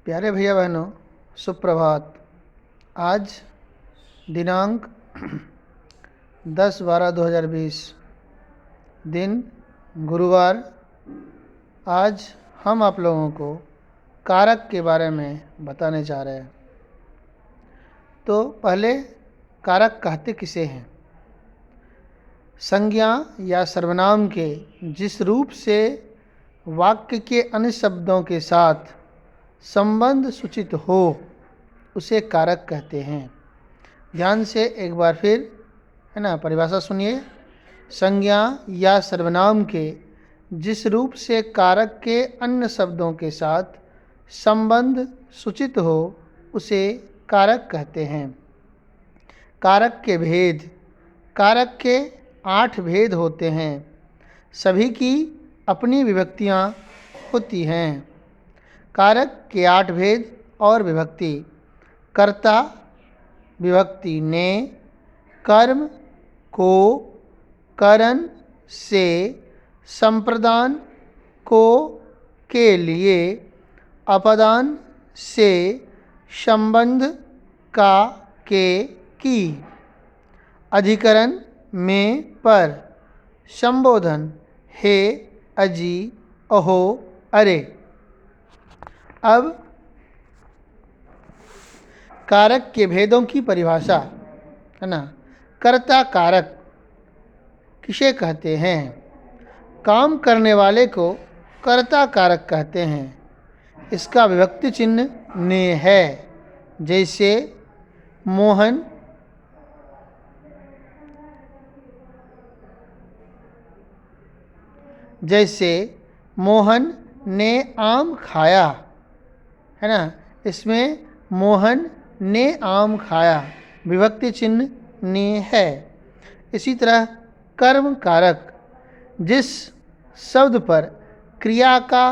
प्यारे भैया बहनों, सुप्रभात। आज दिनांक 10/12/2020, दिन गुरुवार। आज हम आप लोगों को कारक के बारे में बताने जा रहे हैं। तो पहले कारक कहते किसे हैं? संज्ञा या सर्वनाम के जिस रूप से वाक्य के अन्य शब्दों के साथ संबंध सूचित हो उसे कारक कहते हैं। ध्यान से एक बार फिर है ना परिभाषा सुनिए। संज्ञा या सर्वनाम के जिस रूप से कारक के अन्य शब्दों के साथ संबंध सूचित हो उसे कारक कहते हैं। कारक के भेद। कारक के 8 भेद होते हैं। सभी की अपनी विभक्तियाँ होती हैं। कारक के 8 भेद और विभक्ति। कर्ता विभक्ति ने, कर्म को, करण से, संप्रदान को के लिए, अपदान से, संबंध का के की, अधिकरण में पर, संबोधन हे, अजी, अहो, अरे। अब कारक के भेदों की परिभाषा है ना। कर्ता कारक किसे कहते हैं? काम करने वाले को कर्ता कारक कहते हैं। इसका विभक्ति चिन्ह ने है। जैसे मोहन ने आम खाया, है ना। इसमें मोहन ने आम खाया, विभक्ति चिन्ह ने है। इसी तरह कर्म कारक जिस शब्द पर क्रिया का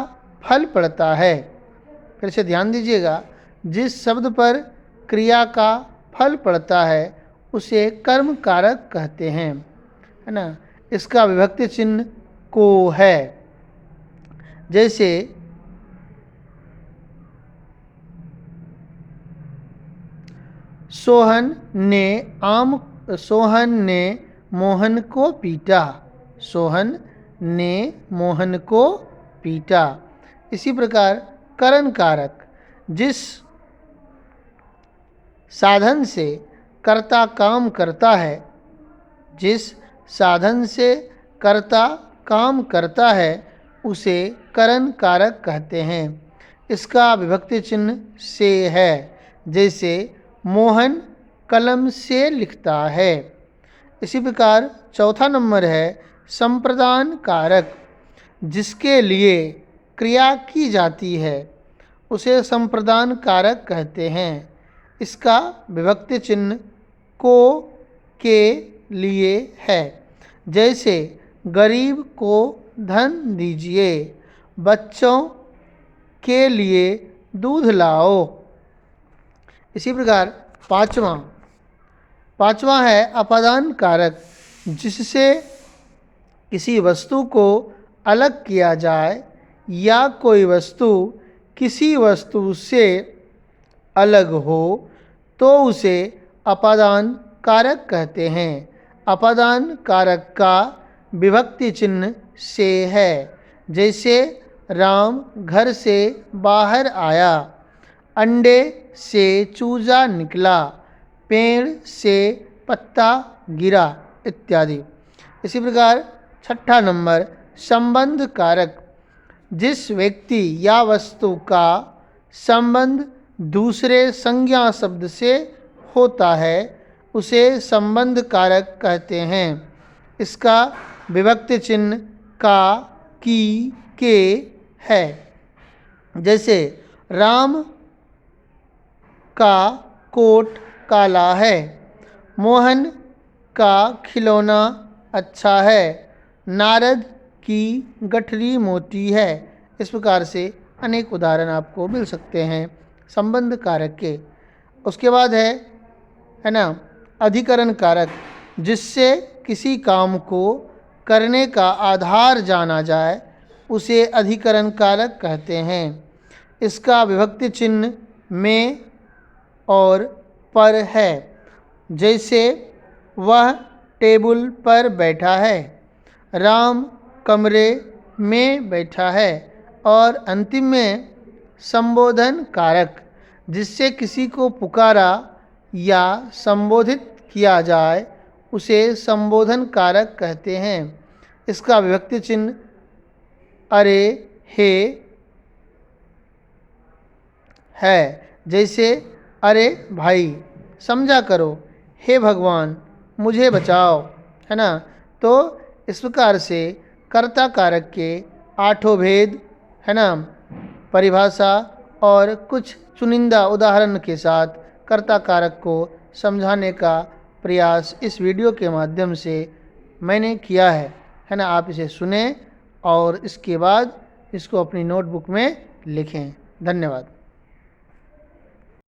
फल पड़ता है, फिर से ध्यान दीजिएगा, जिस शब्द पर क्रिया का फल पड़ता है उसे कर्म कारक कहते हैं, है ना। इसका विभक्ति चिन्ह को है। जैसे सोहन ने मोहन को पीटा। सोहन ने मोहन को पीटा। इसी प्रकार करण कारक जिस साधन से कर्ता काम करता है, जिस साधन से कर्ता काम करता है उसे करण कारक कहते हैं। इसका विभक्ति चिन्ह से है। जैसे मोहन कलम से लिखता है। इसी प्रकार चौथा नंबर है संप्रदान कारक जिसके लिए क्रिया की जाती है उसे संप्रदान कारक कहते हैं। इसका विभक्ति चिन्ह को के लिए है। जैसे गरीब को धन दीजिए, बच्चों के लिए दूध लाओ। इसी प्रकार पांचवा है अपादान कारक जिससे किसी वस्तु को अलग किया जाए या कोई वस्तु किसी वस्तु से अलग हो तो उसे अपादान कारक कहते हैं। अपादान कारक का विभक्ति चिन्ह से है। जैसे राम घर से बाहर आया, अंडे से चूजा निकला, पेड़ से पत्ता गिरा इत्यादि। इसी प्रकार छठा नंबर संबंध कारक जिस व्यक्ति या वस्तु का संबंध दूसरे संज्ञा शब्द से होता है उसे संबंध कारक कहते हैं। इसका विभक्ति चिन्ह का की के है। जैसे राम का कोट काला है, मोहन का खिलौना अच्छा है, नारद की गठरी मोटी है। इस प्रकार से अनेक उदाहरण आपको मिल सकते हैं संबंध कारक के। उसके बाद है ना अधिकरण कारक जिससे किसी काम को करने का आधार जाना जाए उसे अधिकरण कारक कहते हैं। इसका विभक्ति चिन्ह में और पर है। जैसे वह टेबल पर बैठा है, राम कमरे में बैठा है। और अंतिम में संबोधन कारक, जिससे किसी को पुकारा या संबोधित किया जाए उसे संबोधन कारक कहते हैं। इसका विभक्ति चिन्ह अरे हे है। जैसे अरे भाई, समझा करो, हे भगवान मुझे बचाओ, है ना। तो इस प्रकार से कर्ता कारक के 8 भेद, है ना, परिभाषा और कुछ चुनिंदा उदाहरण के साथ कर्ता कारक को समझाने का प्रयास इस वीडियो के माध्यम से मैंने किया है ना। आप इसे सुने और इसके बाद इसको अपनी नोटबुक में लिखें। धन्यवाद।